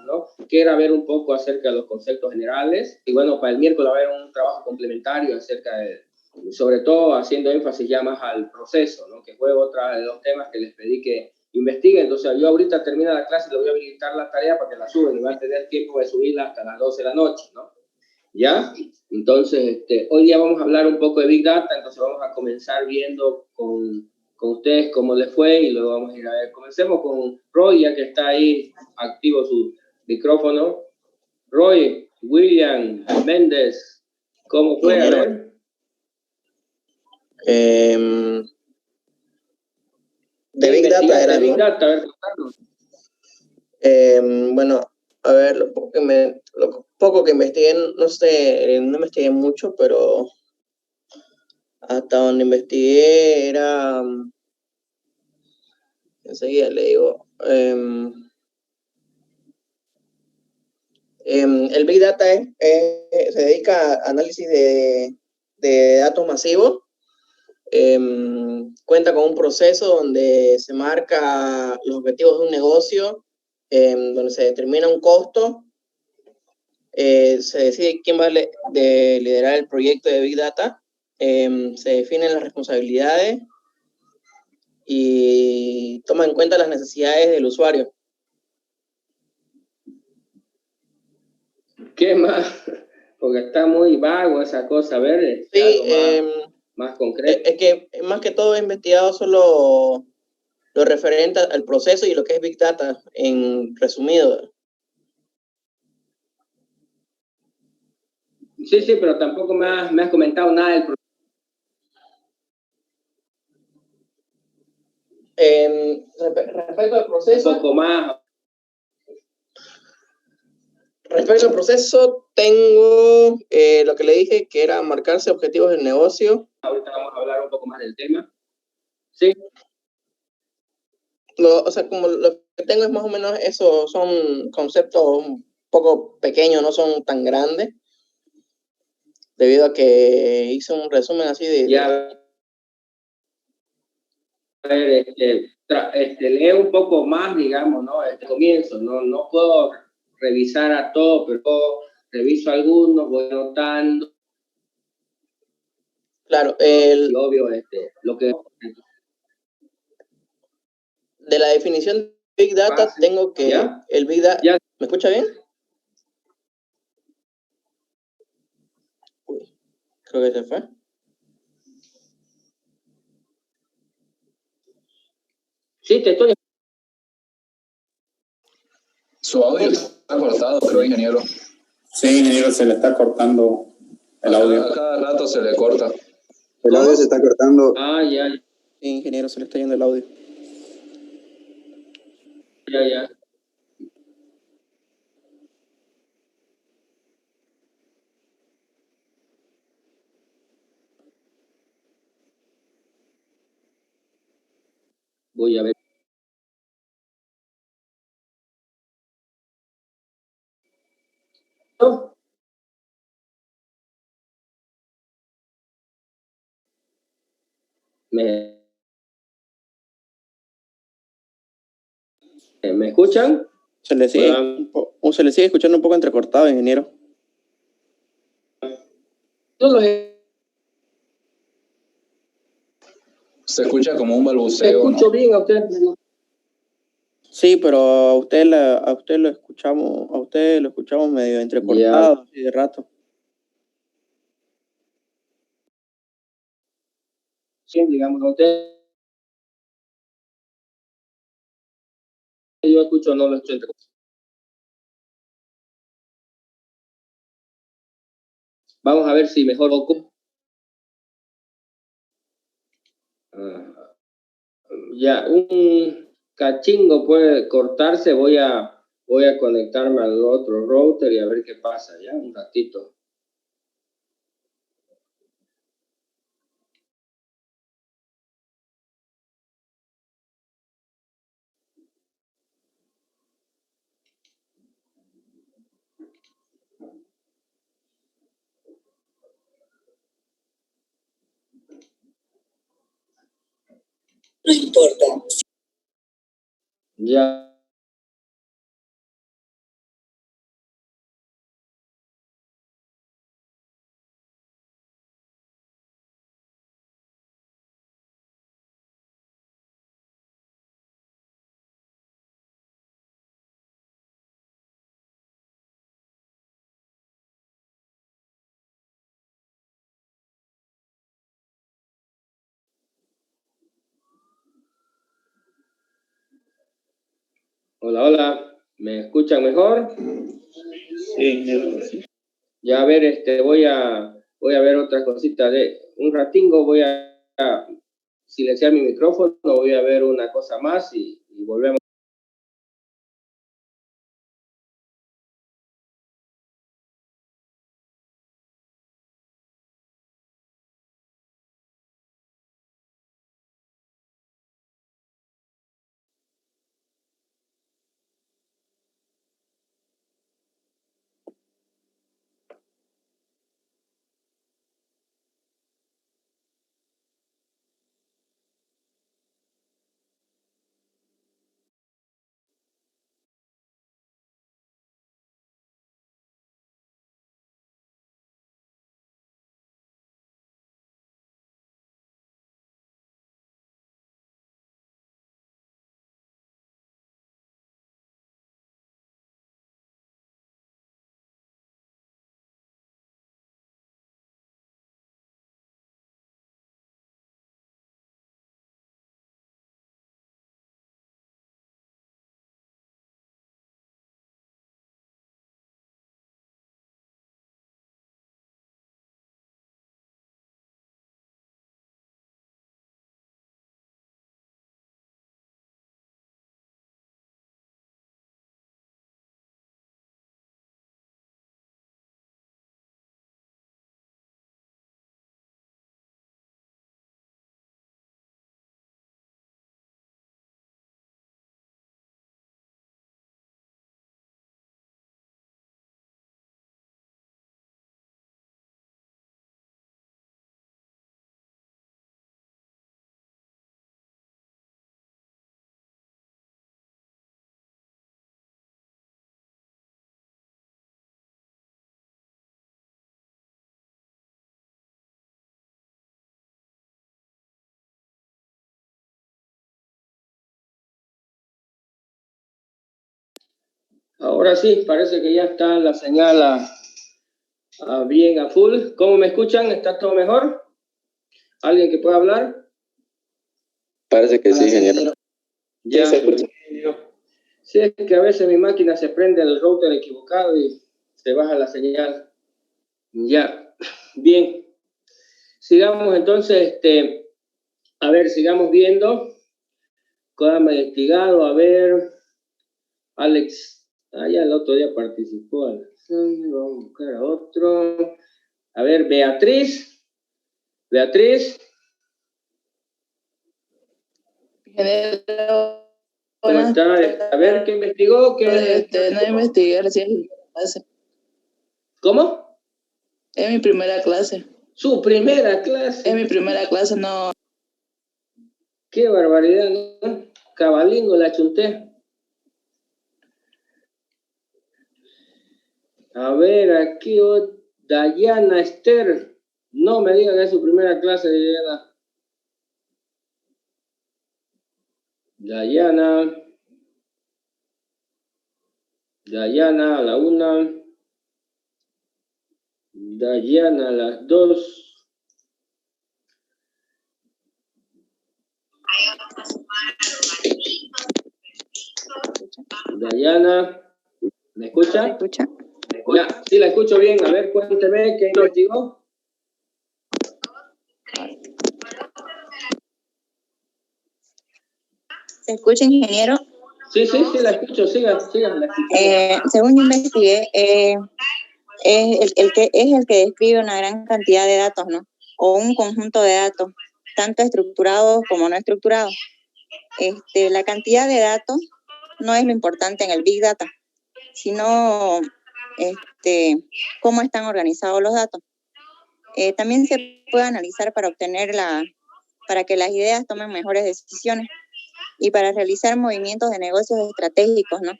¿no? Que era ver un poco acerca de los conceptos generales. Y bueno, para el miércoles va a haber un trabajo complementario acerca de, sobre todo haciendo énfasis ya más al proceso, ¿no? Que fue otra de los temas que les pedí que investiguen. Entonces, yo ahorita termina la clase, le voy a habilitar la tarea para que la suben y va a tener tiempo de subirla hasta las 12 de la noche, ¿no? ¿Ya? Entonces, hoy día vamos a hablar un poco de Big Data, entonces vamos a comenzar viendo con ustedes cómo les fue y luego vamos a ir a ver. Comencemos con Roy, ya que está ahí activo su micrófono. Roy, William, Méndez, ¿cómo fue? A ver. De Big Data era, Big ¿no? Data, a ver, contanos. Bueno, a ver, lo poco que investigué, no sé, no investigué mucho, pero hasta donde investigué era, enseguida le digo, el Big Data se dedica a análisis de datos masivos. Cuenta con un proceso donde se marca los objetivos de un negocio, donde se determina un costo, se decide quién va a liderar el proyecto de Big Data, se definen las responsabilidades y toma en cuenta las necesidades del usuario. ¿Qué más? Porque está muy vago esa cosa, a ver, sí, algo más concreto. Es que más que todo he investigado solo lo referente al proceso y lo que es Big Data, en resumido. Sí, pero tampoco me has comentado nada del proceso. Respecto al proceso... Un poco más. Respecto al proceso, tengo lo que le dije, que era marcarse objetivos del negocio. Ahorita vamos a hablar un poco más del tema. Sí. O sea, como lo que tengo es más o menos eso, son conceptos un poco pequeños, no son tan grandes, debido a que hice un resumen así de... Ya. A ver, lee un poco más, digamos, ¿no? Comienzo, no puedo revisar a todo, pero reviso algunos, voy anotando. Claro, y obvio, lo que... De la definición de Big Data, tengo que... ¿Ya? El Big Data... ¿Ya? ¿Me escucha bien? Uy, creo que se fue. Sí, te estoy... Su audio está cortado, creo, ingeniero. Sí, ingeniero, se le está cortando el audio. A cada rato se le corta. El audio se está cortando. Ah, ya. Sí, ingeniero, se le está yendo el audio. Ya. Voy a ver. ¿Me escuchan? Se le sigue escuchando un poco entrecortado, ingeniero. Se escucha como un balbuceo. Se escucho, ¿no? Bien a usted. Sí, pero a usted lo escuchamos medio entrecortado, así de rato. Sí, digamos, a usted. Yo escucho, no lo estoy entrecortando. Vamos a ver si mejor ya, un cachingo puede cortarse, voy a conectarme al otro router y a ver qué pasa, ya, un ratito. No importa. Ya. Hola, hola. ¿Me escuchan mejor? Sí, sí. Ya a ver, voy a ver otra cosita de un ratingo, voy a silenciar mi micrófono, voy a ver una cosa más y volvemos. Ahora sí, parece que ya está la señal bien a full. ¿Cómo me escuchan? ¿Está todo mejor? ¿Alguien que pueda hablar? Parece que sí, ingeniero. Ya. Sí, se escucha. Sí, es que a veces mi máquina se prende el router equivocado y se baja la señal. Ya, bien. Sigamos entonces, a ver, sigamos viendo. Código investigado, a ver. Alex, ya el otro día participó. Alexandro, vamos a buscar a otro. A ver, Beatriz. Beatriz. ¿Cómo está? A ver, ¿qué investigó? No investigué recién. ¿Cómo? Es mi primera clase. Su primera clase. Es mi primera clase, no. Qué barbaridad, ¿no? Cabalingo la chunté. A ver, aquí Dayana Esther. No me digan que es su primera clase, Dayana. Dayana a la 1. Dayana a las 2. Dayana, ¿me escucha? ¿Me escucha? Ya, sí la escucho bien. A ver, cuénteme qué investigó. ¿Se escucha, ingeniero? Sí, la escucho. Siga, la escucho. Según investigué, es el que describe una gran cantidad de datos, ¿no? O un conjunto de datos, tanto estructurados como no estructurados. La cantidad de datos no es lo importante en el Big Data, sino cómo están organizados los datos. También se puede analizar para que las ideas tomen mejores decisiones y para realizar movimientos de negocios estratégicos, ¿no?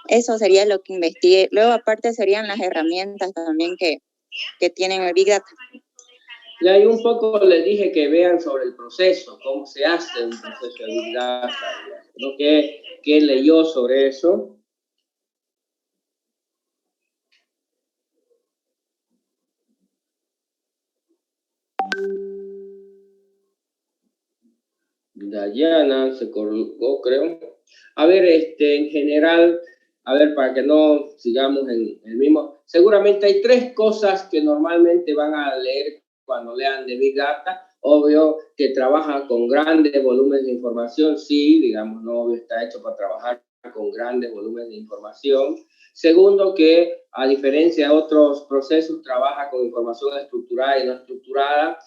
Eso sería lo que investigué. Luego, aparte, serían las herramientas también que tienen el Big Data. Y ahí un poco les dije que vean sobre el proceso, cómo se hace un proceso de Big Data, ¿no? ¿Qué leyó sobre eso? Dayana se colgó, creo. A ver, en general, a ver, para que no sigamos en el mismo, seguramente hay tres cosas que normalmente van a leer cuando lean de Big Data. Obvio que trabaja con grandes volúmenes de información, sí, digamos, no obvio está hecho para trabajar con grandes volúmenes de información. Segundo, que a diferencia de otros procesos, trabaja con información estructurada y no estructurada,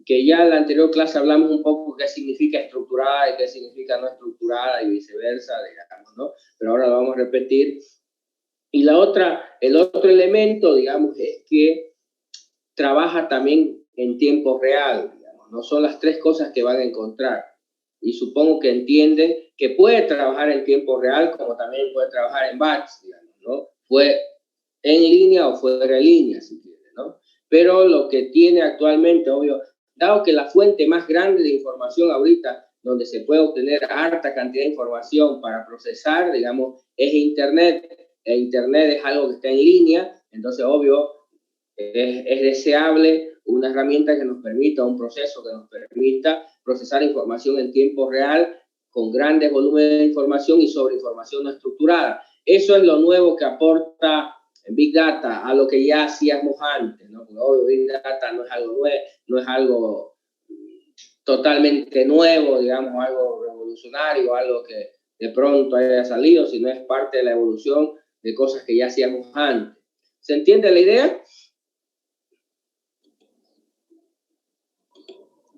que ya en la anterior clase hablamos un poco qué significa estructurada y qué significa no estructurada y viceversa, digamos, ¿no? Pero ahora lo vamos a repetir. Y el otro elemento, digamos, es que trabaja también en tiempo real, digamos, no son las tres cosas que van a encontrar. Y supongo que entienden que puede trabajar en tiempo real como también puede trabajar en batch, digamos, ¿no? Fue en línea o fuera de línea, si quiere, ¿no? Pero lo que tiene actualmente, obvio, dado que la fuente más grande de información ahorita, donde se puede obtener harta cantidad de información para procesar, digamos, es Internet. E Internet es algo que está en línea, entonces, obvio, es deseable una herramienta que nos permita, un proceso que nos permita procesar información en tiempo real con grandes volúmenes de información y sobre información no estructurada. Eso es lo nuevo que aporta Big Data a lo que ya hacíamos antes, ¿no? Porque obvio, Big Data no es algo nuevo, no es algo totalmente nuevo, digamos, algo revolucionario, algo que de pronto haya salido, sino es parte de la evolución de cosas que ya hacíamos antes. ¿Se entiende la idea?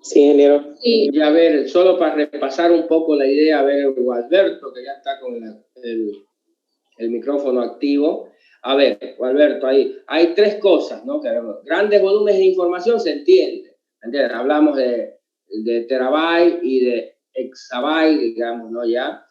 Sí, ingeniero. Y a ver, solo para repasar un poco la idea, a ver, Gualberto, que ya está con el micrófono activo. A ver, Gualberto, hay tres cosas, ¿no? Que grandes volúmenes de información se entiende. ¿Entiendes? Hablamos de terabyte y de exabyte, digamos, ¿no? Ya,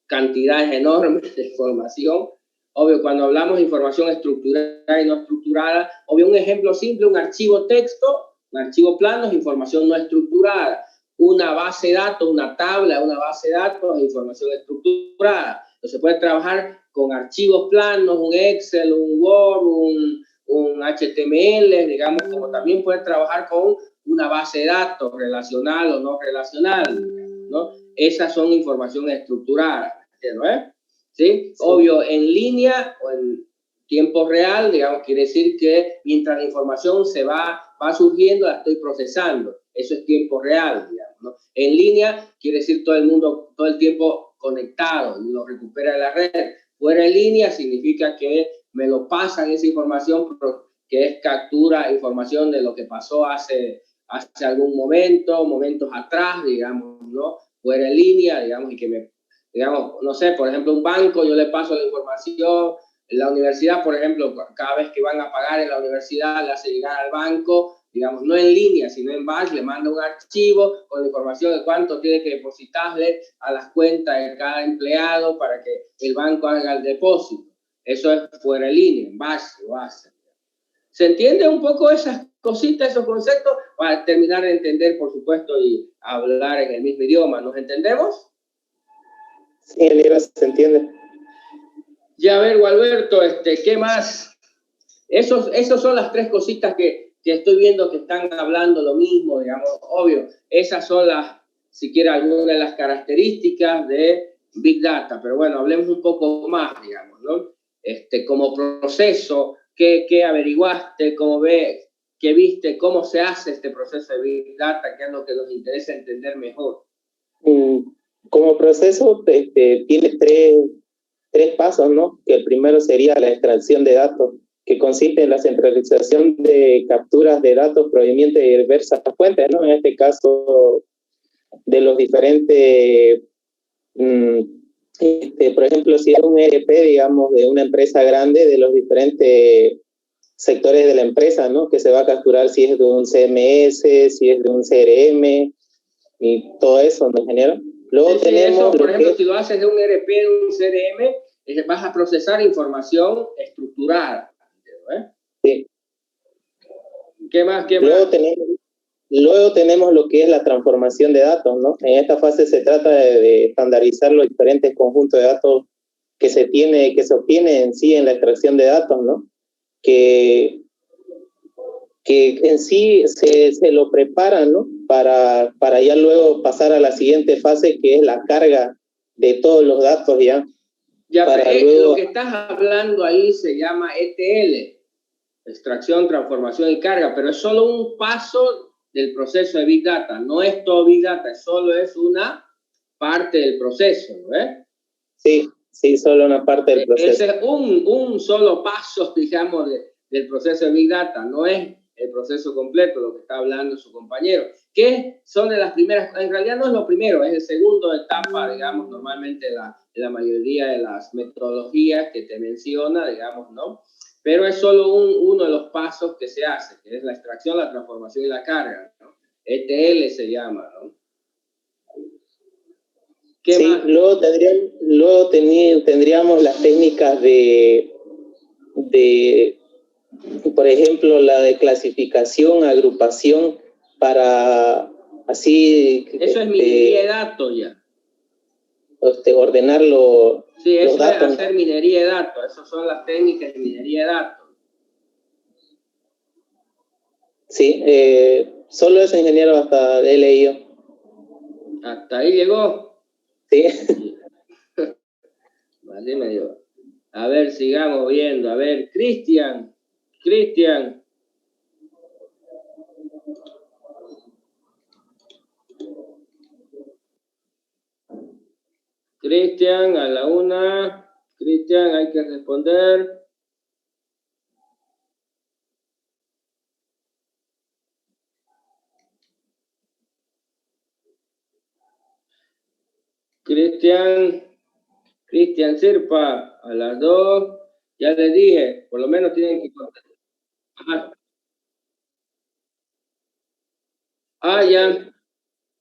cantidades enormes de información. Obvio, cuando hablamos de información estructurada y no estructurada, obvio, un ejemplo simple, un archivo texto, un archivo plano es información no estructurada. Una base de datos, una tabla, una base de datos es información estructurada. Entonces, se puede trabajar con archivos planos, un Excel, un Word, un HTML, digamos, como también puede trabajar con una base de datos relacional o no relacional, ¿no? Esas son informaciones estructuradas, ¿no? ¿Sí? Obvio, en línea o en tiempo real, digamos, quiere decir que mientras la información se va surgiendo, la estoy procesando. Eso es tiempo real, digamos, ¿no? En línea quiere decir todo el mundo, todo el tiempo conectado, y lo recupera de la red. Fuera de línea significa que me lo pasan esa información, que es captura información de lo que pasó hace algún momentos atrás, digamos, ¿no? Fuera de línea, digamos, y que me, digamos, no sé, por ejemplo, un banco, yo le paso la información, en la universidad, por ejemplo, cada vez que van a pagar en la universidad, le hace llegar al banco, digamos, no en línea, sino en batch, le manda un archivo con la información de cuánto tiene que depositarle a las cuentas de cada empleado para que el banco haga el depósito. Eso es fuera de línea, en batch lo hace. ¿Se entiende un poco esas cositas, esos conceptos? Para terminar de entender, por supuesto, y hablar en el mismo idioma. ¿Nos entendemos? Sí, ingeniero, se entiende. Ya, a ver, Gualberto, ¿qué más? Esos son las tres cositas que estoy viendo que están hablando lo mismo, digamos, obvio. Esas son si quiere, algunas de las características de Big Data. Pero bueno, hablemos un poco más, digamos, ¿no? Como proceso, ¿qué averiguaste? ¿Cómo ves? ¿Qué viste? ¿Cómo se hace este proceso de Big Data? ¿Qué es lo que nos interesa entender mejor? Como proceso, tiene tres pasos, ¿no? Que el primero sería la extracción de datos, que consiste en la centralización de capturas de datos provenientes de diversas fuentes, ¿no? En este caso, de los diferentes, por ejemplo, si es un ERP, digamos, de una empresa grande, de los diferentes sectores de la empresa, ¿no? Que se va a capturar si es de un CMS, si es de un CRM, y todo eso, ¿no, ingeniero? Luego tenemos, eso, por ejemplo, si lo haces de un ERP, de un CRM, vas a procesar información estructurada. Sí. ¿Qué más? Luego tenemos lo que es la transformación de datos, ¿no? En esta fase se trata de estandarizar los diferentes conjuntos de datos que se obtiene en sí en la extracción de datos, ¿no? Que en sí se lo preparan, ¿no? Para ya luego pasar a la siguiente fase, que es la carga de todos los datos ya. Ya, Para pero, luego- lo que estás hablando ahí se llama ETL, extracción, transformación y carga, pero es solo un paso del proceso de Big Data, no es todo Big Data, solo es una parte del proceso, ¿ves? Sí, sí, solo una parte del proceso. Ese es un solo paso, digamos, del proceso de Big Data, no es el proceso completo, lo que está hablando su compañero, que son de las primeras, en realidad no es lo primero, es el segundo etapa, digamos, normalmente la mayoría de las metodologías que te menciona, digamos, ¿no? Pero es solo uno de los pasos que se hace, que es la extracción, la transformación y la carga, ¿no? ETL se llama, ¿no? ¿Qué Sí, más? luego tendríamos las técnicas de, por ejemplo, la de clasificación, agrupación, para así... Eso es minería de datos ya. Ordenar los eso datos. es hacer minería de datos, esas son las técnicas de minería de datos. Sí, solo ese ingeniero hasta he leído. Hasta ahí llegó. Sí. Vale, medio. A ver, sigamos viendo. A ver, Cristian. Cristian, a la una. Cristian, hay que responder. Cristian Sirpa, a las 2. Ya les dije, por lo menos tienen que contestar. Ajá. Ah, ya.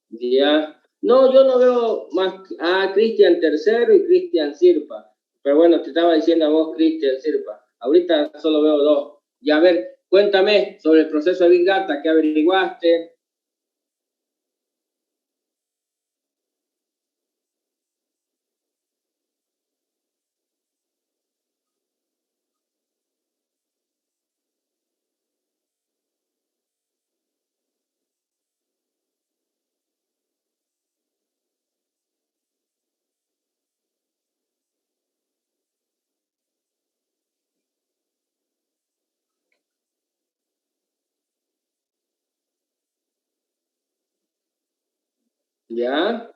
Ya. No, yo no veo más. Ah, Cristian tercero y Cristian Sirpa. Pero bueno, te estaba diciendo a vos, Cristian Sirpa. Ahorita solo veo 2. Ya, a ver, cuéntame sobre el proceso de Big Data, ¿qué averiguaste? ¿Ya?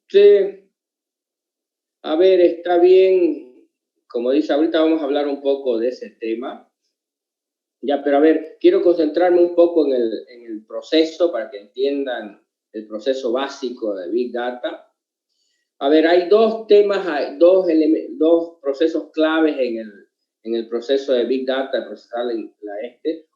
Sí. A ver, está bien. Como dice, ahorita vamos a hablar un poco de ese tema. Ya, pero a ver, quiero concentrarme un poco en el proceso para que entiendan el proceso básico de Big Data. A ver, hay dos temas, hay dos procesos claves en el proceso de Big Data, de procesar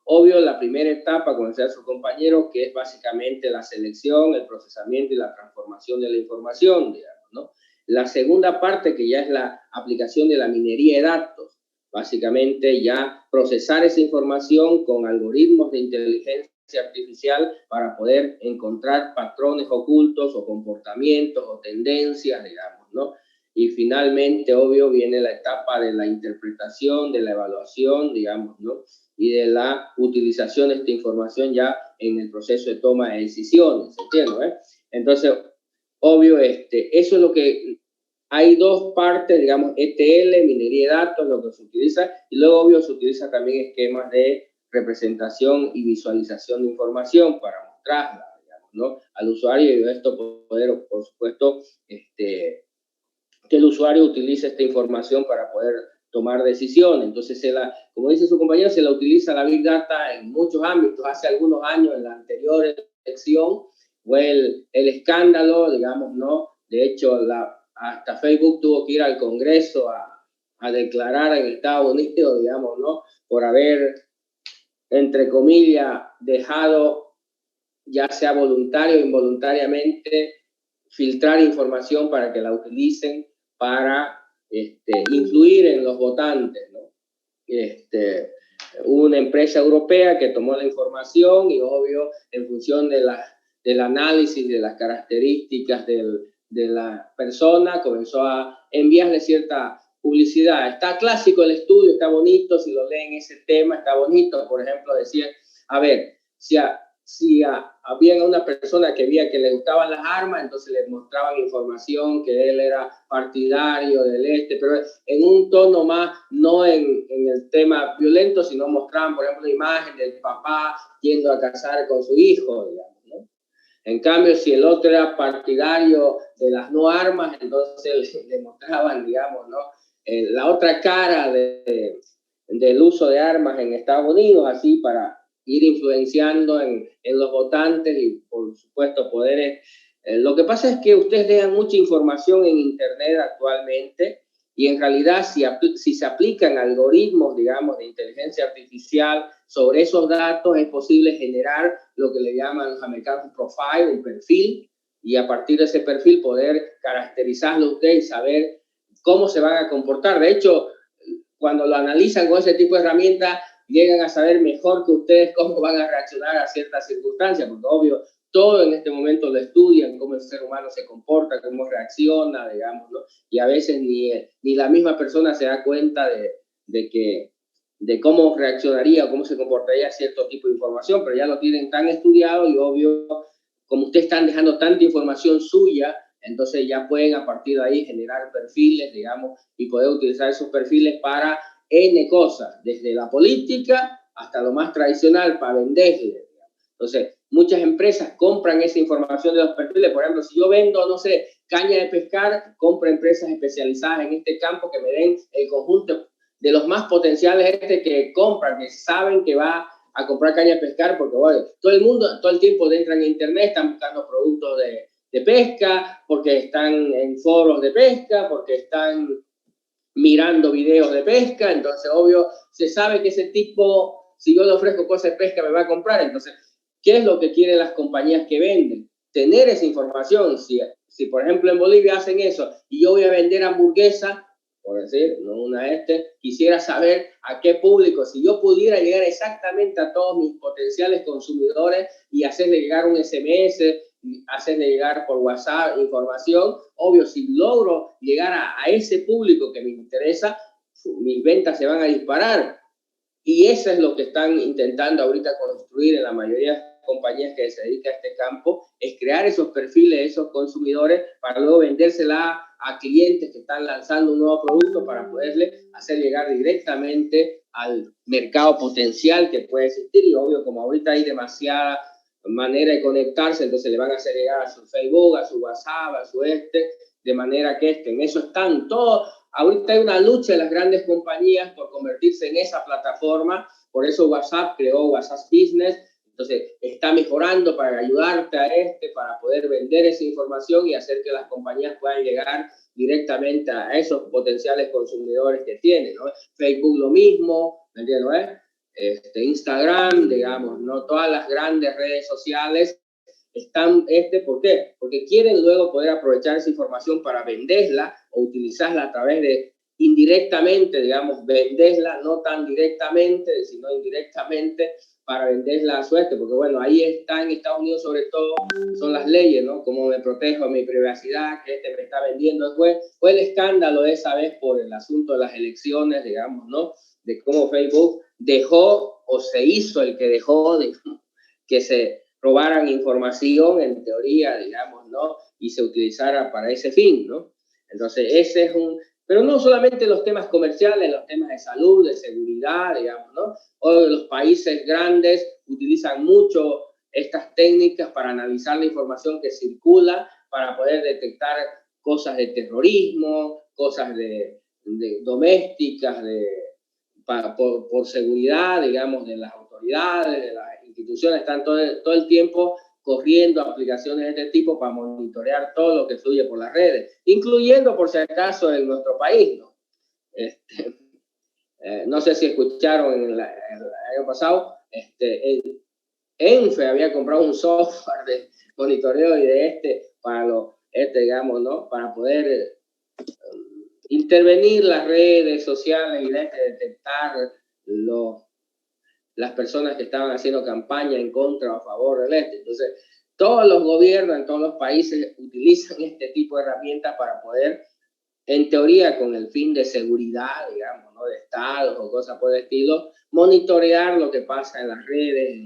Obvio, la primera etapa, como decía su compañero, que es básicamente la selección, el procesamiento y la transformación de la información, digamos, ¿no? La segunda parte, que ya es la aplicación de la minería de datos, básicamente ya procesar esa información con algoritmos de inteligencia artificial para poder encontrar patrones ocultos o comportamientos o tendencias, digamos, ¿no? Y finalmente, obvio, viene la etapa de la interpretación, de la evaluación, digamos, ¿no? Y de la utilización de esta información ya en el proceso de toma de decisiones, ¿entiendes? Entonces, obvio, eso es lo que... Hay dos partes, digamos, ETL, minería de datos, lo que se utiliza, y luego, obvio, se utiliza también esquemas de representación y visualización de información para mostrarla, digamos, ¿no? Al usuario, y esto poder, por supuesto, que el usuario utilice esta información para poder tomar decisiones. Entonces, como dice su compañero, se la utiliza la Big Data en muchos ámbitos. Hace algunos años, en la anterior elección, fue el escándalo, digamos, ¿no? De hecho, hasta Facebook tuvo que ir al Congreso a declarar en Estados Unidos, digamos, ¿no? Por haber, entre comillas, dejado, ya sea voluntario o involuntariamente, filtrar información para que la utilicen para influir en los votantes, ¿no? Una empresa europea que tomó la información y, obvio, en función del análisis de las características de la persona, comenzó a enviarle cierta publicidad. Está clásico el estudio, está bonito, si lo leen ese tema, está bonito. Por ejemplo, decía, a ver, si había una persona que veía que le gustaban las armas, entonces le mostraban información que él era partidario del pero en un tono más, no en el tema violento, sino mostraban, por ejemplo, la imagen del papá yendo a casar con su hijo, digamos, ¿no? En cambio, si el otro era partidario de las no armas, entonces le mostraban, digamos, ¿no? La otra cara del uso de armas en Estados Unidos, así para ir influenciando en los votantes y, por supuesto, poder... lo que pasa es que ustedes dejan mucha información en Internet actualmente y, en realidad, si se aplican algoritmos, digamos, de inteligencia artificial sobre esos datos, es posible generar lo que le llaman los americanos un profile, un perfil, y a partir de ese perfil poder caracterizarlo ustedes y saber cómo se van a comportar. De hecho, cuando lo analizan con ese tipo de herramientas, llegan a saber mejor que ustedes cómo van a reaccionar a ciertas circunstancias, porque obvio, todo en este momento lo estudian, cómo el ser humano se comporta, cómo reacciona, digamos, ¿no? Y a veces ni la misma persona se da cuenta de cómo reaccionaría, cómo se comportaría cierto tipo de información, pero ya lo tienen tan estudiado y, obvio, como ustedes están dejando tanta información suya, entonces ya pueden a partir de ahí generar perfiles, digamos, y poder utilizar esos perfiles para N cosas, desde la política hasta lo más tradicional para venderle. Entonces, muchas empresas compran esa información de los perfiles. Por ejemplo, si yo vendo, no sé, caña de pescar, compro empresas especializadas en este campo que me den el conjunto de los más potenciales que compran, que saben que va a comprar caña de pescar, porque bueno, todo el mundo, todo el tiempo entran en internet, están buscando productos de pesca, porque están en foros de pesca, porque están mirando videos de pesca. Entonces, obvio, se sabe que ese tipo, si yo le ofrezco cosas de pesca, me va a comprar. Entonces, ¿qué es lo que quieren las compañías que venden? Tener esa información. Si por ejemplo, en Bolivia hacen eso y yo voy a vender hamburguesa, por decir, no una quisiera saber a qué público, si yo pudiera llegar exactamente a todos mis potenciales consumidores y hacerle llegar un SMS, hacerle llegar por WhatsApp información, obvio, si logro llegar a ese público que me interesa, mis ventas se van a disparar. Y eso es lo que están intentando ahorita construir en la mayoría compañías que se dedican a este campo, es crear esos perfiles de esos consumidores para luego vendérsela a clientes que están lanzando un nuevo producto para poderle hacer llegar directamente al mercado potencial que puede existir. Y obvio, como ahorita hay demasiada manera de conectarse, entonces le van a hacer llegar a su Facebook, a su WhatsApp, a su de manera que en eso están todos. Ahorita hay una lucha de las grandes compañías por convertirse en esa plataforma, por eso WhatsApp creó WhatsApp Business, entonces está mejorando para ayudarte a para poder vender esa información y hacer que las compañías puedan llegar directamente a esos potenciales consumidores que tienen, ¿no? Facebook lo mismo, ¿me entiendes? ¿No? Instagram, digamos, ¿no? Todas las grandes redes sociales están, ¿por qué? Porque quieren luego poder aprovechar esa información para venderla o utilizarla a través de indirectamente, digamos, venderla, no tan directamente, sino indirectamente para venderla a su porque bueno, ahí está en Estados Unidos sobre todo, son las leyes, ¿no? Cómo me protejo mi privacidad, que me está vendiendo. Fue el escándalo esa vez por el asunto de las elecciones, digamos, ¿no? De cómo Facebook dejó o se hizo el que dejó que se robaran información, en teoría, digamos, ¿no? Y se utilizara para ese fin, ¿no? Entonces, ese es pero no solamente los temas comerciales, los temas de salud, de seguridad, digamos, ¿no? Hoy los países grandes utilizan mucho estas técnicas para analizar la información que circula, para poder detectar cosas de terrorismo, cosas de domésticas, por seguridad, digamos, de las autoridades, de las instituciones, están todo el tiempo corriendo aplicaciones de este tipo para monitorear todo lo que fluye por las redes, incluyendo, por si acaso, en nuestro país, ¿no? No sé si escucharon el año pasado, ENFE había comprado un software de monitoreo y para digamos, ¿no? Para poder intervenir las redes sociales y detectar las personas que estaban haciendo campaña en contra o a favor del Entonces, todos los gobiernos en todos los países utilizan este tipo de herramientas para poder, en teoría, con el fin de seguridad, digamos, ¿no? De estados o cosas por el estilo, monitorear lo que pasa en las redes,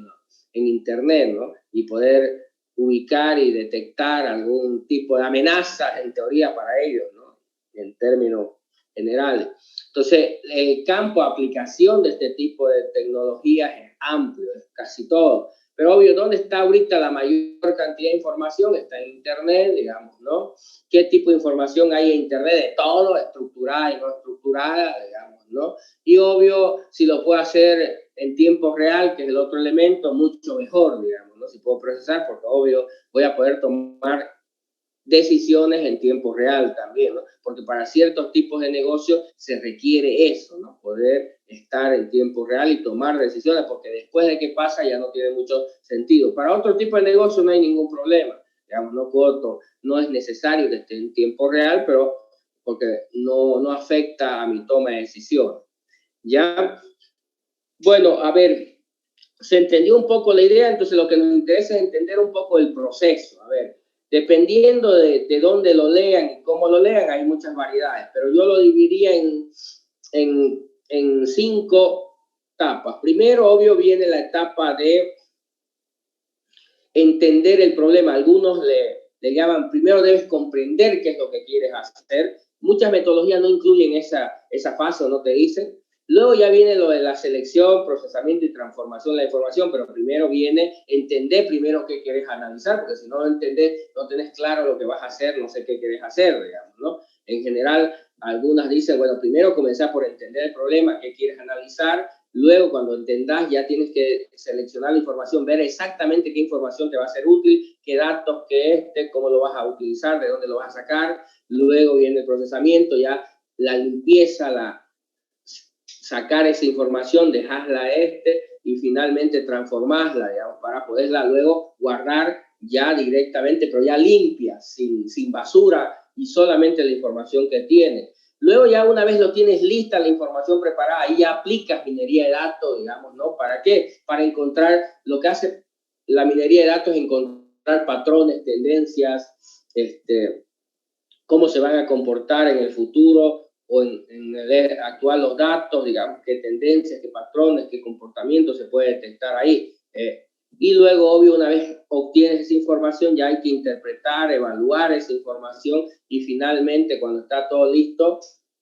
en Internet, ¿no? Y poder ubicar y detectar algún tipo de amenazas, en teoría, para ellos, ¿no? En términos generales. Entonces, el campo de aplicación de este tipo de tecnologías es amplio, es casi todo. Pero obvio, ¿dónde está ahorita la mayor cantidad de información? Está en Internet, digamos, ¿no? ¿Qué tipo de información hay en Internet? De todo, estructurada y no estructurada, digamos, ¿no? Y obvio, si lo puedo hacer en tiempo real, que es el otro elemento, mucho mejor, digamos, ¿no? Si puedo procesar, porque obvio voy a poder tomar decisiones en tiempo real también, ¿no? Porque para ciertos tipos de negocios se requiere eso, ¿no? Poder estar en tiempo real y tomar decisiones, porque después de que pasa ya no tiene mucho sentido. Para otro tipo de negocio no hay ningún problema, digamos, no es necesario que esté en tiempo real, pero porque no afecta a mi toma de decisión. ¿Ya? Bueno, a ver, se entendió un poco la idea, entonces lo que nos interesa es entender un poco el proceso. A ver, dependiendo de dónde lo lean y cómo lo lean, hay muchas variedades, pero yo lo dividiría en 5 etapas. Primero, obvio, viene la etapa de entender el problema. Algunos le llaman, primero debes comprender qué es lo que quieres hacer. Muchas metodologías no incluyen esa fase, no te dicen. Luego ya viene lo de la selección, procesamiento y transformación de la información, pero primero viene entender primero qué quieres analizar, porque si no lo entendés, no tenés claro lo que vas a hacer, no sé qué querés hacer, digamos, ¿no? En general, algunas dicen, bueno, primero comenzar por entender el problema, qué quieres analizar, luego cuando entendás ya tienes que seleccionar la información, ver exactamente qué información te va a ser útil, qué datos, cómo lo vas a utilizar, de dónde lo vas a sacar, luego viene el procesamiento, ya la limpieza, sacar esa información, dejarla y finalmente transformarla, digamos, para poderla luego guardar ya directamente, pero ya limpia, sin basura y solamente la información que tiene. Luego ya una vez lo tienes lista, la información preparada, ahí ya aplicas minería de datos, digamos, ¿no? ¿Para qué? Para encontrar, lo que hace la minería de datos es encontrar patrones, tendencias, cómo se van a comportar en el futuro, o en el actual los datos, digamos, qué tendencias, qué patrones, qué comportamientos se puede detectar ahí. y luego, obvio, una vez obtienes esa información, ya hay que interpretar, evaluar esa información y finalmente, cuando está todo listo,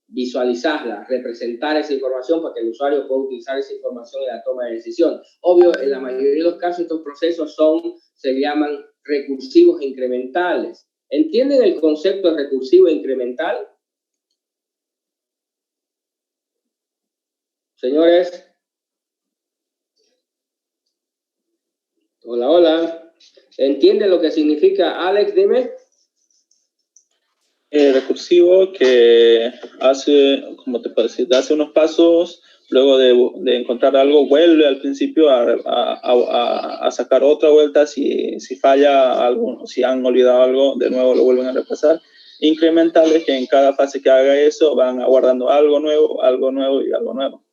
visualizarla, representar esa información para que el usuario pueda utilizar esa información en la toma de decisión. Obvio, en la mayoría de los casos estos procesos se llaman recursivos e incrementales. ¿Entienden el concepto de recursivo e incremental? Señores. Hola, hola. ¿Entienden lo que significa, Alex? Dime. Recursivo que hace, como te puedo decir, hace unos pasos, luego de encontrar algo, vuelve al principio a sacar otra vuelta. Si falla algo, si han olvidado algo, de nuevo lo vuelven a repasar. Incrementales, que en cada fase que haga eso van aguardando algo nuevo y algo nuevo.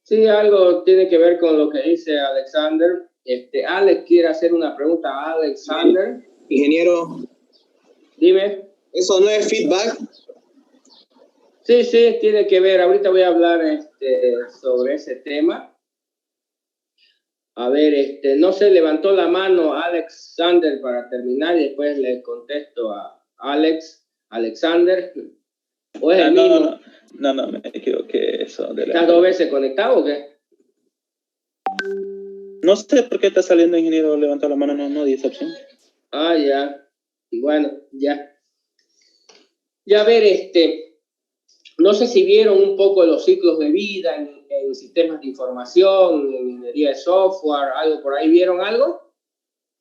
Sí, algo tiene que ver con lo que dice Alexander. Alex quiere hacer una pregunta a Alexander. Ingeniero. Dime. ¿Eso no es feedback? Sí, tiene que ver. Ahorita voy a hablar sobre ese tema. A ver, no se levantó la mano Alexander para terminar y después le contesto a Alexander. ¿O es el mismo? No, me equivoqué. ¿Estás 2 veces conectado o qué? No sé por qué está saliendo ingeniero levantar la mano, no dice opción. Ah, ya. Y bueno, ya. Ya a ver, no sé si vieron un poco los ciclos de vida en sistemas de información, en ingeniería de software, algo por ahí. ¿Vieron algo?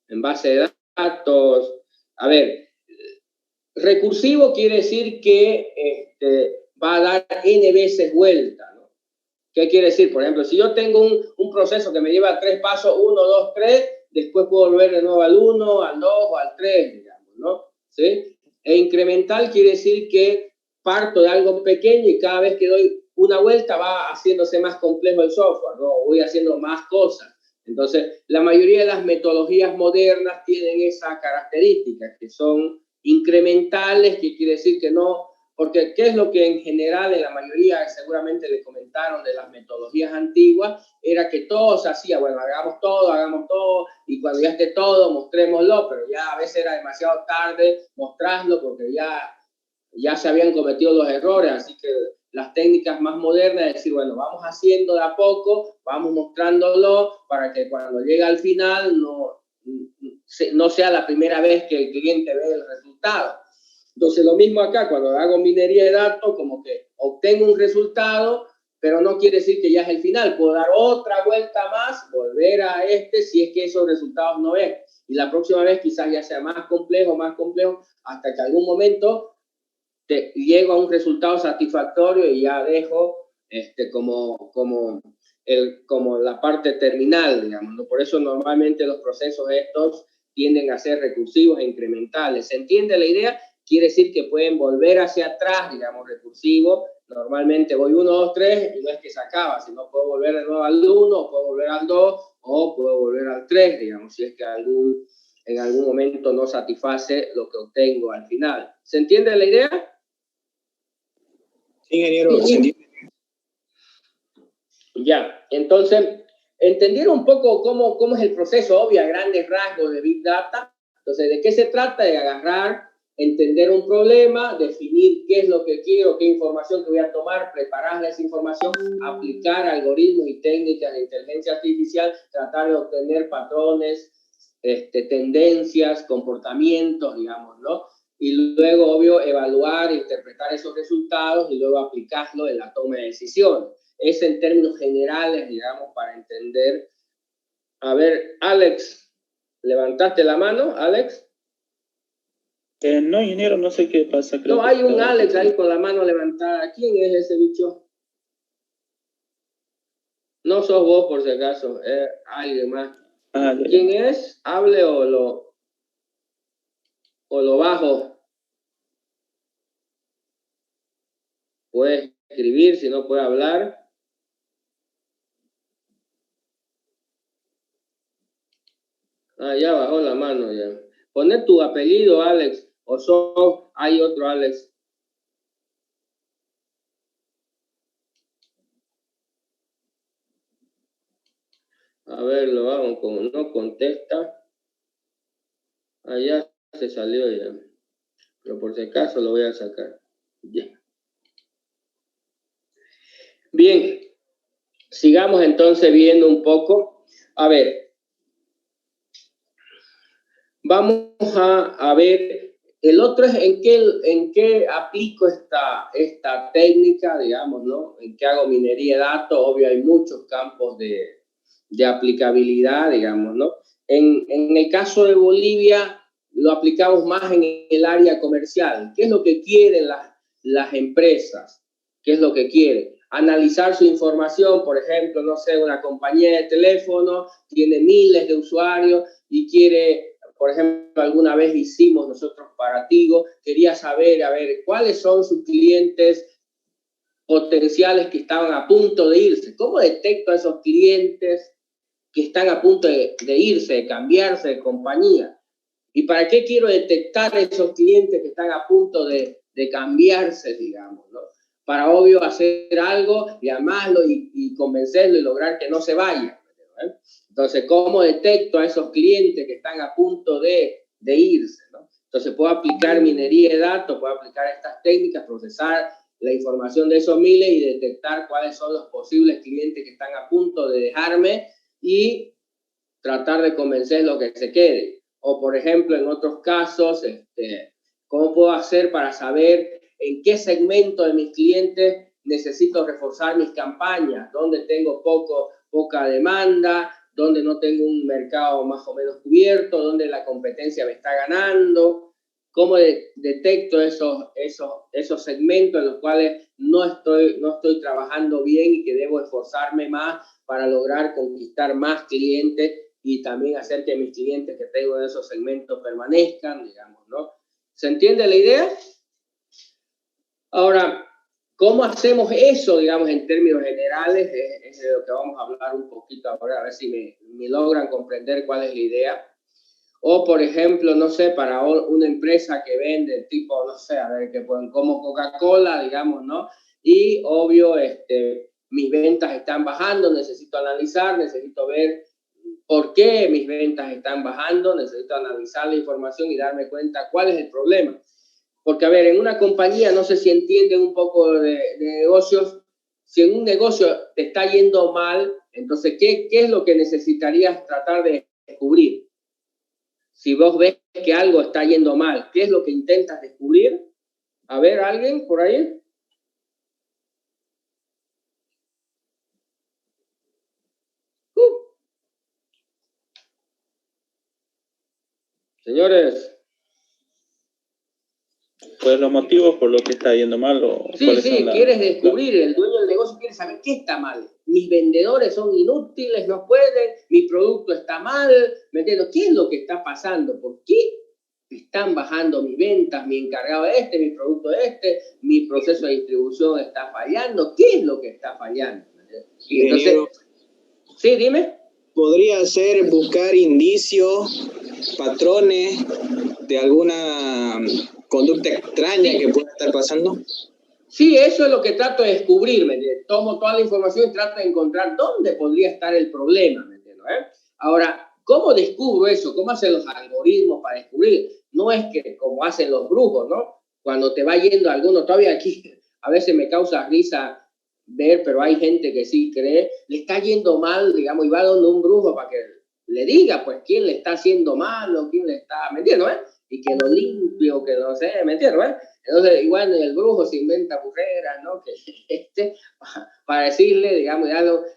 En base de datos. A ver, recursivo quiere decir que va a dar n veces vuelta, ¿no? ¿Qué quiere decir? Por ejemplo, si yo tengo un proceso que me lleva 3 pasos, 1, 2, 3, después puedo volver de nuevo al 1, al 2 o al 3, digamos, ¿no? ¿Sí? E incremental quiere decir que parto de algo pequeño y cada vez que doy una vuelta va haciéndose más complejo el software, ¿no? Voy haciendo más cosas. Entonces, la mayoría de las metodologías modernas tienen esa característica, que son incrementales, que quiere decir que no, porque ¿qué es lo que en general en la mayoría seguramente le comentaron de las metodologías antiguas? Era que todo se hacía, bueno, hagamos todo, y cuando ya esté todo, mostrémoslo, pero ya a veces era demasiado tarde mostrarlo porque ya se habían cometido los errores, así que las técnicas más modernas es decir, bueno, vamos haciendo de a poco, vamos mostrándolo para que cuando llegue al final no sea la primera vez que el cliente ve el resultado. Entonces, lo mismo acá, cuando hago minería de datos, como que obtengo un resultado, pero no quiere decir que ya es el final. Puedo dar otra vuelta más, volver a si es que esos resultados no ven. Y la próxima vez quizás ya sea más complejo, hasta que algún momento llego a un resultado satisfactorio y ya dejo como la parte terminal, digamos, ¿no? Por eso normalmente los procesos estos tienden a ser recursivos e incrementales. ¿Se entiende la idea? Quiere decir que pueden volver hacia atrás, digamos, recursivo. Normalmente voy 1, 2, 3 y no es que se acaba, sino puedo volver de nuevo al 1, puedo volver al 2 o puedo volver al 3, digamos, si es que en algún momento no satisface lo que obtengo al final. ¿Se entiende la idea? Sí, ingeniero, ¿se entiende? Ya, entonces, ¿entendieron un poco cómo es el proceso, obvio, a grandes rasgos de Big Data? Entonces, ¿de qué se trata? De agarrar, entender un problema, definir qué es lo que quiero, qué información que voy a tomar, preparar esa información, aplicar algoritmos y técnicas de inteligencia artificial, tratar de obtener patrones, tendencias, comportamientos, digamos, ¿no? Y luego, obvio, evaluar, interpretar esos resultados y luego aplicarlo en la toma de decisiones. Es en términos generales, digamos, para entender. A ver, Alex, ¿levantaste la mano, Alex? No, ingeniero, no sé qué pasa. Creo hay un Alex ahí con la mano levantada. ¿Quién es ese bicho? No sos vos, por si acaso. Alguien más. ¿Quién es? Hable o lo bajo. Puede escribir, si no puede hablar. Ya bajó la mano ya. Poner tu apellido, Alex, o hay otro Alex. A ver, lo hago como no contesta. Allá se salió ya. Pero por si acaso lo voy a sacar. Bien. Bien. Sigamos entonces viendo un poco. A ver. Vamos a ver. El otro es en qué aplico esta técnica, digamos, ¿no? En qué hago minería de datos. Obvio, hay muchos campos de aplicabilidad, digamos, ¿no? En el caso de Bolivia, lo aplicamos más en el área comercial. ¿Qué es lo que quieren las empresas? ¿Qué es lo que quieren? Analizar su información, por ejemplo, no sé, una compañía de teléfono tiene miles de usuarios y quiere, por ejemplo, alguna vez hicimos nosotros para Tigo, quería saber, a ver, cuáles son sus clientes potenciales que estaban a punto de irse. ¿Cómo detecto a esos clientes que están a punto de irse, de cambiarse de compañía? ¿Y para qué quiero detectar esos clientes que están a punto de cambiarse, digamos, ¿no? Para, obvio, hacer algo, llamarlo y convencerlo y lograr que no se vaya, ¿eh? Entonces, ¿cómo detecto a esos clientes que están a punto de irse, ¿no? Entonces, puedo aplicar minería de datos, puedo aplicar estas técnicas, procesar la información de esos miles y detectar cuáles son los posibles clientes que están a punto de dejarme y tratar de convencerlos que se quede. O, por ejemplo, en otros casos, ¿cómo puedo hacer para saber en qué segmento de mis clientes necesito reforzar mis campañas? ¿Dónde tengo poca demanda? ¿Dónde no tengo un mercado más o menos cubierto? ¿Dónde la competencia me está ganando? ¿Cómo detecto esos segmentos en los cuales no estoy trabajando bien y que debo esforzarme más para lograr conquistar más clientes y también hacer que mis clientes que tengo en esos segmentos permanezcan, digamos, ¿no? ¿Se entiende la idea? Ahora, ¿cómo hacemos eso, digamos, en términos generales? Es de lo que vamos a hablar un poquito ahora, a ver si me logran comprender cuál es la idea. O, por ejemplo, no sé, para una empresa que vende tipo, no sé, a ver, que pueden como Coca-Cola, digamos, ¿no? Y, obvio, mis ventas están bajando, necesito analizar, necesito ver por qué mis ventas están bajando, necesito analizar la información y darme cuenta cuál es el problema. Porque, a ver, en una compañía, no sé si entienden un poco de negocios, si en un negocio te está yendo mal, entonces, ¿qué es lo que necesitarías tratar de descubrir? Si vos ves que algo está yendo mal, ¿qué es lo que intentas descubrir? A ver, ¿alguien por ahí? Señores. Pues los motivos por los que está yendo mal. Sí, quieres descubrir, el dueño del negocio quiere saber qué está mal. Mis vendedores son inútiles, no pueden, mi producto está mal, ¿me entiendes? ¿Qué es lo que está pasando? ¿Por qué están bajando mis ventas, mi encargado de mi producto de mi proceso de distribución está fallando? ¿Qué es lo que está fallando? Y entonces, sí, dime. ¿Podría ser buscar indicios, patrones de alguna conducta extraña que pueda estar pasando? Sí, eso es lo que trato de descubrir, ¿me entiendes? Tomo toda la información y trato de encontrar dónde podría estar el problema, ¿me entiendes? Ahora, ¿cómo descubro eso? ¿Cómo hacen los algoritmos para descubrir? No es que como hacen los brujos, ¿no? Cuando te va yendo alguno, todavía aquí a veces me causa risa ver, pero hay gente que sí cree, le está yendo mal, digamos, y va donde un brujo para que le diga, pues, quién le está haciendo mal o quién le está, ¿me entiendes? Y que lo limpie o que no sé, ¿me entiendes? Entonces, igual el brujo se inventa burreras, ¿no? Que para decirle, digamos,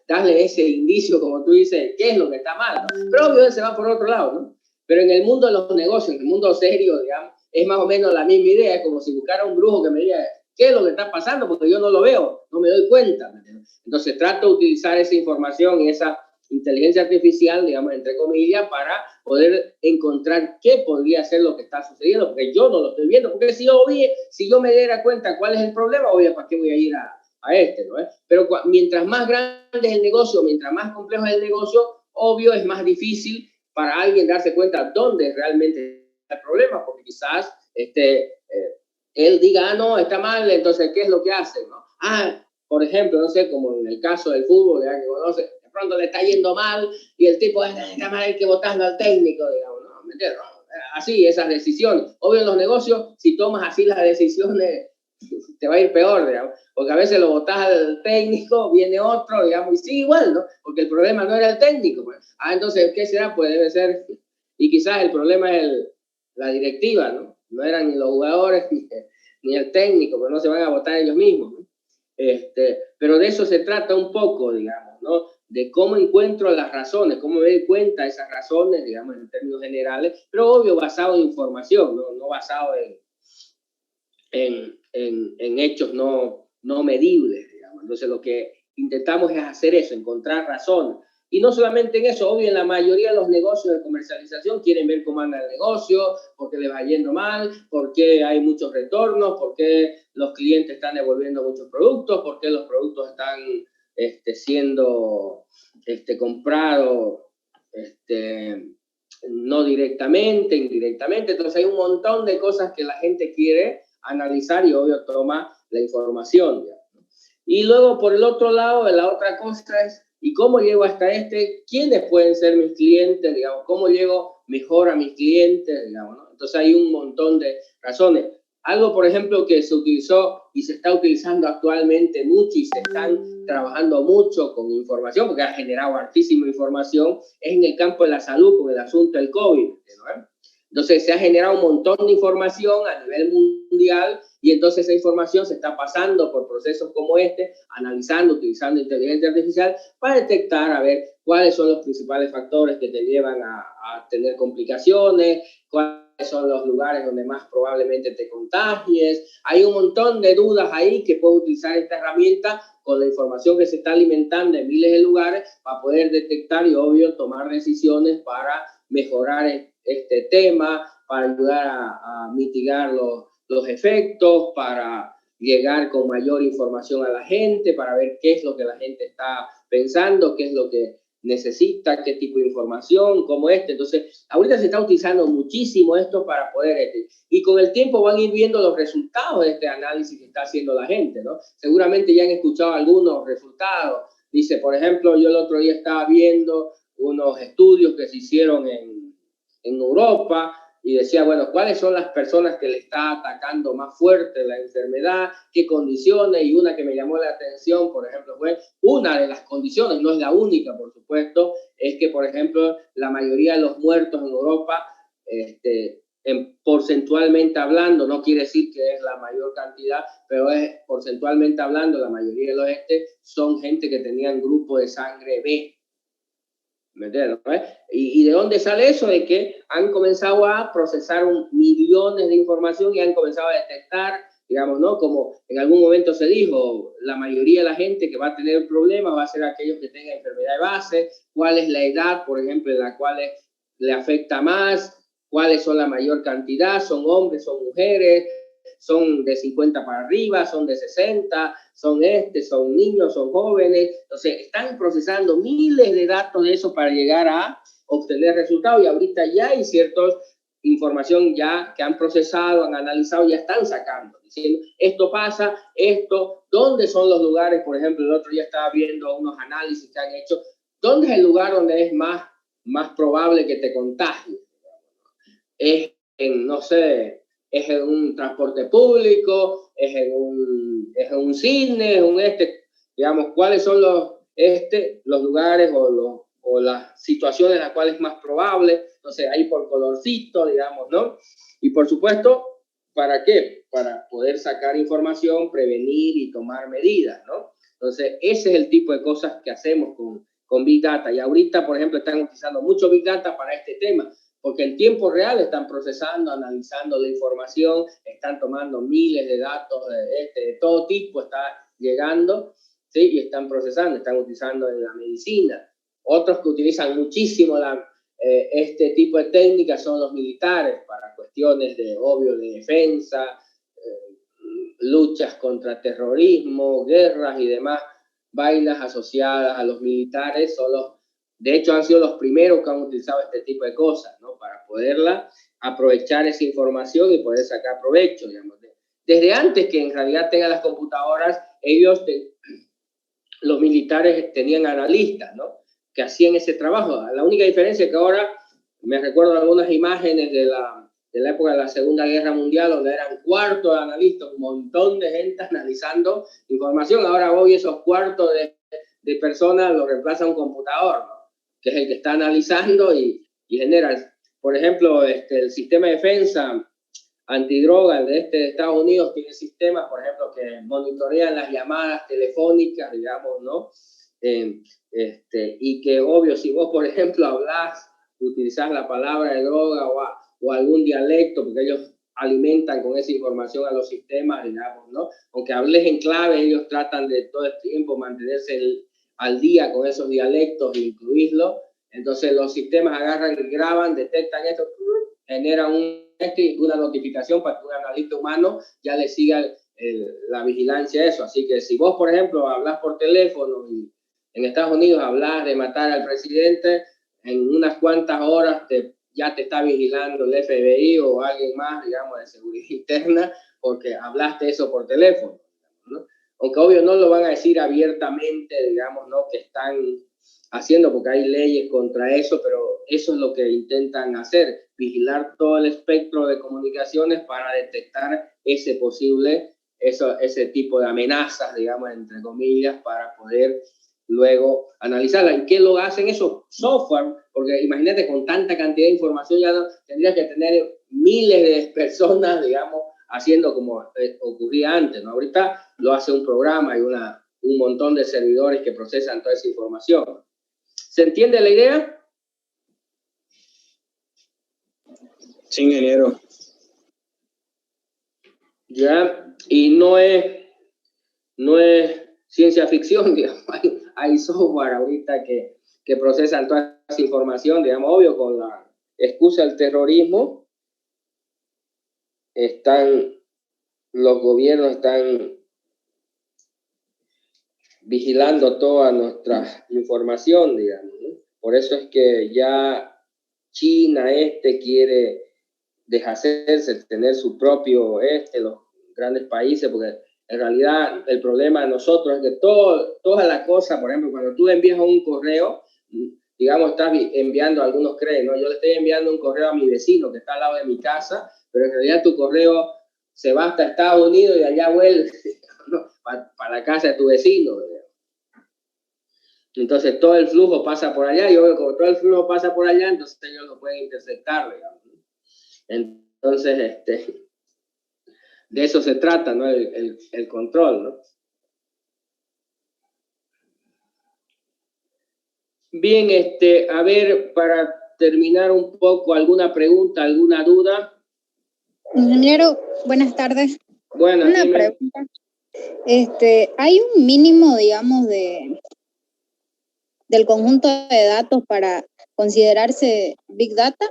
darle ese indicio, como tú dices, qué es lo que está mal, ¿no? Pero obvio, él se va por otro lado, ¿no? Pero en el mundo de los negocios, en el mundo serio, digamos, es más o menos la misma idea, es como si buscara un brujo que me diga qué es lo que está pasando, porque yo no lo veo, no me doy cuenta. Entonces trato de utilizar esa información y esa inteligencia artificial, digamos, entre comillas, para poder encontrar qué podría ser lo que está sucediendo, porque yo no lo estoy viendo, porque si yo me diera cuenta cuál es el problema, obvio, ¿para qué voy a ir a ¿no? Pero mientras más grande es el negocio, mientras más complejo es el negocio, obvio, es más difícil para alguien darse cuenta dónde realmente está el problema, porque quizás él diga, no, está mal, entonces, ¿qué es lo que hace? ¿No? Por ejemplo, no sé, como en el caso del fútbol, ya que conoce, pronto le está yendo mal y el tipo está mal, hay que votarlo al técnico, digamos, ¿no? ¿Me entiendes? Así, esas decisiones. Obvio, en los negocios, si tomas así las decisiones, te va a ir peor, digamos, porque a veces lo botas al técnico, viene otro, digamos, y sigue igual, ¿no? Porque el problema no era el técnico, pues. Entonces, ¿qué será? Pues debe ser, y quizás el problema es la directiva, ¿no? No eran ni los jugadores ni el técnico, pues no se van a votar ellos mismos, ¿no? Pero de eso se trata un poco, digamos, ¿no? De cómo encuentro las razones, cómo me doy cuenta de esas razones, digamos, en términos generales, pero obvio basado en información, no basado en hechos no medibles, digamos. Entonces lo que intentamos es hacer eso, encontrar razones. Y no solamente en eso, obvio, en la mayoría de los negocios de comercialización quieren ver cómo anda el negocio, por qué les va yendo mal, por qué hay muchos retornos, por qué los clientes están devolviendo muchos productos, por qué los productos están siendo comprados no directamente, indirectamente. Entonces hay un montón de cosas que la gente quiere analizar y obvio toma la información, digamos. Y luego por el otro lado, la otra cosa es, ¿y cómo llego hasta ¿Quiénes pueden ser mis clientes? Digamos, ¿cómo llego mejor a mis clientes? Digamos, ¿no? Entonces hay un montón de razones. Algo, por ejemplo, que se utilizó y se está utilizando actualmente mucho y se están trabajando mucho con información, porque ha generado hartísima información, es en el campo de la salud con el asunto del COVID, ¿no? Entonces se ha generado un montón de información a nivel mundial y entonces esa información se está pasando por procesos como analizando, utilizando inteligencia artificial para detectar, a ver, cuáles son los principales factores que te llevan a tener complicaciones, cuáles son los lugares donde más probablemente te contagies. Hay un montón de dudas ahí que puedes utilizar esta herramienta con la información que se está alimentando en miles de lugares para poder detectar y, obvio, tomar decisiones para mejorar este tema, para ayudar a mitigar los efectos, para llegar con mayor información a la gente, para ver qué es lo que la gente está pensando, qué es lo que necesita, qué tipo de información, como Entonces, ahorita se está utilizando muchísimo esto para poder, y con el tiempo van a ir viendo los resultados de este análisis que está haciendo la gente, ¿no? Seguramente ya han escuchado algunos resultados. Dice, por ejemplo, yo el otro día estaba viendo unos estudios que se hicieron en Europa y decía, bueno, ¿cuáles son las personas que le está atacando más fuerte la enfermedad? ¿Qué condiciones? Y una que me llamó la atención, por ejemplo, fue una de las condiciones, no es la única, por supuesto, es que, por ejemplo, la mayoría de los muertos en Europa, porcentualmente hablando, no quiere decir que es la mayor cantidad, pero es porcentualmente hablando, la mayoría de los son gente que tenían grupo de sangre B. ¿Me entiendes? ¿No? ¿Y de dónde sale eso? De que han comenzado a procesar millones de información y han comenzado a detectar, digamos, ¿no? Como en algún momento se dijo, la mayoría de la gente que va a tener problemas va a ser aquellos que tengan enfermedad de base, cuál es la edad, por ejemplo, en la cual le afecta más, cuáles son la mayor cantidad, son hombres, son mujeres, son de 50 para arriba, son de 60, son son niños, son jóvenes. Entonces, están procesando miles de datos de eso para llegar a obtener resultados y ahorita ya hay ciertas información ya que han procesado, han analizado, ya están sacando, diciendo, esto pasa, ¿dónde son los lugares? Por ejemplo, el otro día estaba viendo unos análisis que han hecho, ¿dónde es el lugar donde es más probable que te contagies? Es en, no sé, es en un transporte público, es en un cine, digamos, ¿cuáles son los lugares o las situaciones en las cuales es más probable? Entonces, ahí por colorcito, digamos, ¿no? Y por supuesto, ¿para qué? Para poder sacar información, prevenir y tomar medidas, ¿no? Entonces, ese es el tipo de cosas que hacemos con Big Data. Y ahorita, por ejemplo, están utilizando mucho Big Data para este tema, porque en tiempo real están procesando, analizando la información, están tomando miles de datos de todo tipo, está llegando, ¿sí? Y están procesando, están utilizando en la medicina. Otros que utilizan muchísimo este tipo de técnicas son los militares para cuestiones de defensa, luchas contra terrorismo, guerras y demás vainas asociadas a los militares. De hecho, han sido los primeros que han utilizado este tipo de cosas, ¿no? Para poderla aprovechar esa información y poder sacar provecho, digamos. Desde antes que en realidad tengan las computadoras, los militares tenían analistas, ¿no? que hacían ese trabajo. La única diferencia es que ahora me recuerdo algunas imágenes de la época de la Segunda Guerra Mundial, donde eran cuartos de analistas, un montón de gente analizando información. Ahora hoy esos cuartos de personas lo reemplaza un computador, ¿no? Que es el que está analizando y genera. Por ejemplo, el sistema de defensa antidroga de Estados Unidos tiene sistemas, por ejemplo, que monitorean las llamadas telefónicas, digamos, ¿no? Y que, obvio, si vos, por ejemplo, utilizás la palabra de droga o algún dialecto, porque ellos alimentan con esa información a los sistemas, digamos, ¿no? Aunque hables en clave, ellos tratan de todo el tiempo mantenerse al día con esos dialectos e incluirlos. Entonces los sistemas agarran y graban, detectan esto, generan una notificación para que un analista humano ya le siga la vigilancia a eso. Así que si vos, por ejemplo, hablas por teléfono y en Estados Unidos hablas de matar al presidente, en unas cuantas horas ya te está vigilando el FBI o alguien más, digamos, de seguridad interna, porque hablaste eso por teléfono, ¿no? Aunque obvio no lo van a decir abiertamente, digamos, ¿no? Que están haciendo, porque hay leyes contra eso, pero eso es lo que intentan hacer, vigilar todo el espectro de comunicaciones para detectar ese tipo de amenazas, digamos, entre comillas, para poder luego analizarla. ¿En qué lo hacen eso? Software, porque imagínate, con tanta cantidad de información ya tendrías que tener miles de personas, digamos, haciendo como ocurría antes, ¿no? Ahorita lo hace un programa y un montón de servidores que procesan toda esa información. ¿Se entiende la idea? Sí, ingeniero. Ya, y no es ciencia ficción, digamos. Hay software ahorita que procesan toda esa información, digamos, obvio, con la excusa del terrorismo, los gobiernos están vigilando toda nuestra información, digamos, ¿no? Por eso es que ya China quiere deshacerse, tener su propio los grandes países, porque en realidad el problema de nosotros es que toda la cosa, por ejemplo, cuando tú envías un correo, digamos, estás enviando, algunos creen, ¿no? Yo le estoy enviando un correo a mi vecino que está al lado de mi casa, pero en realidad tu correo se va hasta Estados Unidos y allá vuelve, ¿no? para la casa de tu vecino, ¿verdad? Entonces todo el flujo pasa por allá, y obvio, como todo el flujo pasa por allá, entonces ellos lo pueden interceptar, digamos. Entonces, de eso se trata, ¿no? El control, ¿no? Bien, a ver, para terminar un poco, ¿alguna pregunta, alguna duda? Ingeniero, buenas tardes. Buenas, una pregunta. ¿Hay un mínimo, digamos, del conjunto de datos para considerarse Big Data?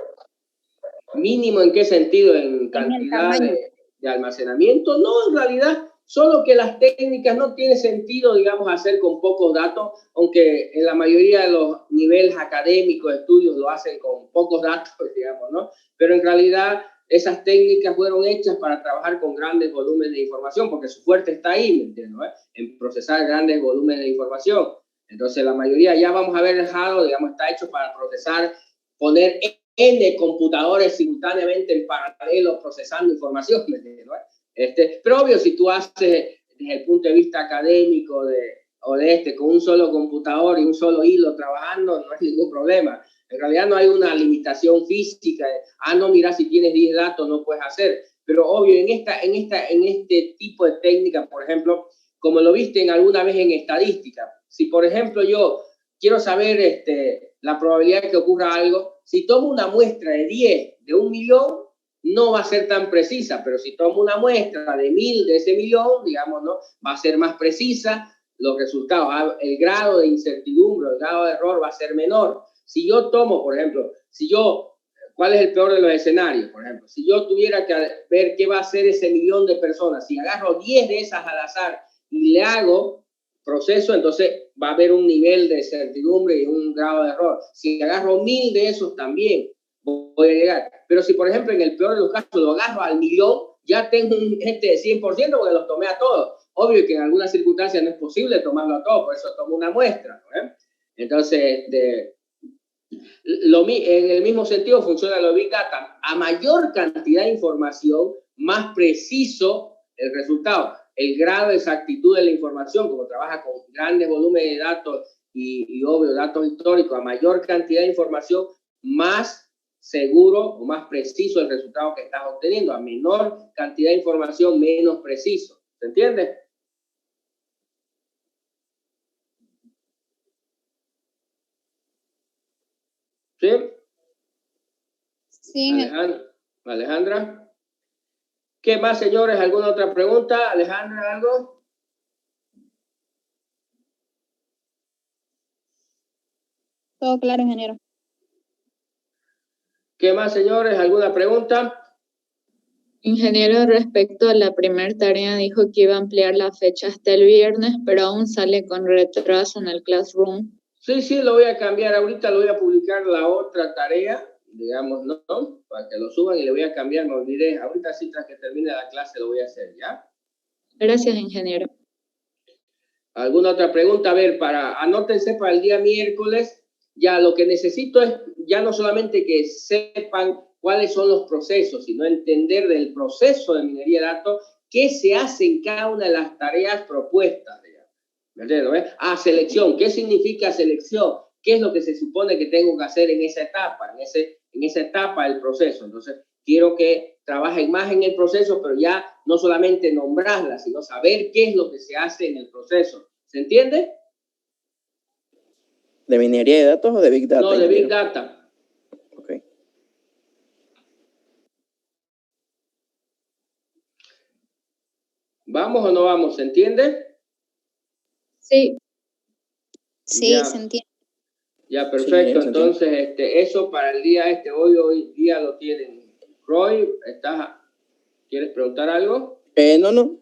¿Mínimo en qué sentido? ¿En cantidad de almacenamiento? No, en realidad, solo que las técnicas no tiene sentido, digamos, hacer con pocos datos, aunque en la mayoría de los niveles académicos, estudios, lo hacen con pocos datos, digamos, ¿no? Pero en realidad esas técnicas fueron hechas para trabajar con grandes volúmenes de información, porque su fuerte está ahí, ¿me entiendes? En procesar grandes volúmenes de información. Entonces, la mayoría ya vamos a ver dejado, digamos, está hecho para procesar, poner N computadores simultáneamente en paralelo procesando información, ¿me entiendes? Pero obvio, si tú haces desde el punto de vista académico con un solo computador y un solo hilo trabajando, no hay ningún problema. En realidad no hay una limitación física. No, mira, si tienes 10 datos no puedes hacer. Pero obvio, en este tipo de técnica, por ejemplo, como lo viste alguna vez en estadística, si por ejemplo yo quiero saber la probabilidad de que ocurra algo, si tomo una muestra de 10 de 1 millón, no va a ser tan precisa, pero si tomo una muestra de 1000 de ese millón, digamos, ¿no? Va a ser más precisa los resultados. El grado de incertidumbre, el grado de error va a ser menor. Si yo tomo, por ejemplo, ¿cuál es el peor de los escenarios? Por ejemplo, si yo tuviera que ver qué va a hacer ese millón de personas, si agarro 10 de esas al azar y le hago proceso, entonces va a haber un nivel de certidumbre y un grado de error. Si agarro 1000 de esos también voy a llegar. Pero si, por ejemplo, en el peor de los casos lo agarro al millón, ya tengo un de 100% porque los tomé a todos. Obvio que en algunas circunstancias no es posible tomarlo a todos, por eso tomo una muestra, ¿no? Entonces, en el mismo sentido funciona lo de Big Data. A mayor cantidad de información, más preciso el resultado. El grado de exactitud de la información, como trabaja con grandes volúmenes de datos y obvio, datos históricos, a mayor cantidad de información, más seguro o más preciso el resultado que estás obteniendo. A menor cantidad de información, menos preciso. ¿Se entiende? ¿Sí? Sí, Alejandra. ¿Qué más, señores? ¿Alguna otra pregunta? Alejandra, ¿algo? todo claro, ingeniero. ¿Qué más, señores? ¿Alguna pregunta? Ingeniero, respecto a la primera tarea, dijo que iba a ampliar la fecha hasta el viernes, pero aún sale con retraso en el Classroom. Sí, lo voy a cambiar. Ahorita lo voy a publicar la otra tarea, digamos, ¿no? Para que lo suban y le voy a cambiar, me olvidé. Ahorita sí, tras que termine la clase lo voy a hacer, ¿ya? Gracias, ingeniero. ¿Alguna otra pregunta? A ver, anótense para el día miércoles. Ya lo que necesito es ya no solamente que sepan cuáles son los procesos, sino entender del proceso de minería de datos, qué se hace en cada una de las tareas propuestas. ¿Me entiendes? Selección. ¿Qué significa selección? ¿Qué es lo que se supone que tengo que hacer en esa etapa, en esa etapa del proceso? Entonces, quiero que trabajen más en el proceso, pero ya no solamente nombrarla, sino saber qué es lo que se hace en el proceso. ¿Se entiende? ¿De minería de datos o de Big Data? No, de Big Data. Ok. ¿Vamos o no vamos? ¿Se entiende? Sí. Sí, ya. Se entiende. Ya, perfecto. Sí, entonces, eso para el día hoy día lo tienen. Roy, ¿quieres preguntar algo? No.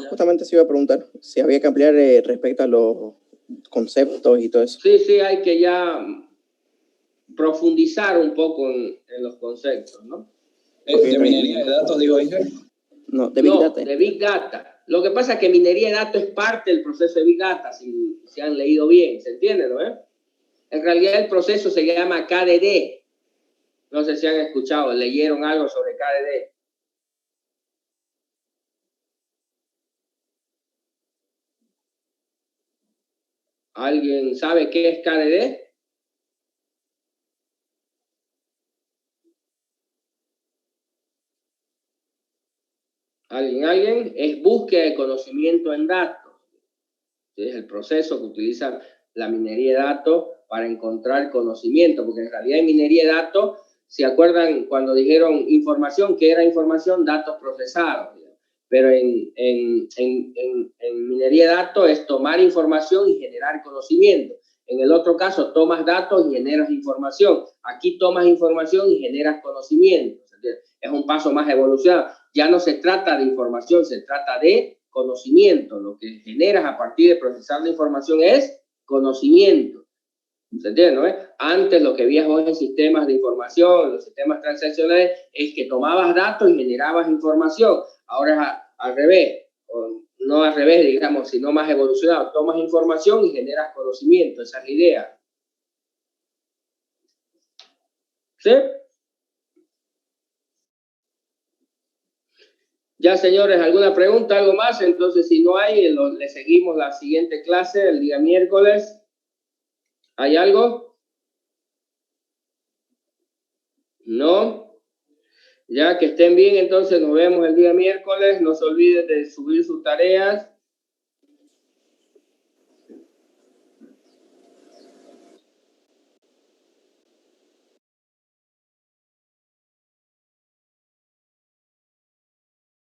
Justamente se iba a preguntar si había que ampliar respecto a los conceptos y todo eso. Sí, hay que ya profundizar un poco en los conceptos, ¿no? ¿De minería de datos, digo, Inge? No, de Big Data. De Big Data. Lo que pasa es que minería de datos es parte del proceso de Big Data, si han leído bien, ¿se entiende, no? En realidad el proceso se llama KDD. No sé si han escuchado, leyeron algo sobre KDD. ¿Alguien sabe qué es KDD? ¿Alguien? Es búsqueda de conocimiento en datos. Es el proceso que utiliza la minería de datos para encontrar conocimiento, porque en realidad en minería de datos, ¿se acuerdan cuando dijeron información? ¿Qué era información? Datos procesados. Pero en minería de datos es tomar información y generar conocimiento. En el otro caso, tomas datos y generas información. Aquí tomas información y generas conocimiento. Es un paso más evolucionado. Ya no se trata de información, se trata de conocimiento. Lo que generas a partir de procesar la información es conocimiento. ¿Se entiende, no? Antes lo que veías vos en sistemas de información, los sistemas transaccionales, es que tomabas datos y generabas información. Ahora es al revés, o no al revés, digamos, sino más evolucionado. Tomas información y generas conocimiento. Esa es la idea. ¿Sí? Ya, señores, ¿alguna pregunta, algo más? Entonces, si no hay, le seguimos la siguiente clase el día miércoles. ¿Hay algo? ¿No? Ya, que estén bien, entonces nos vemos el día miércoles. No se olviden de subir sus tareas.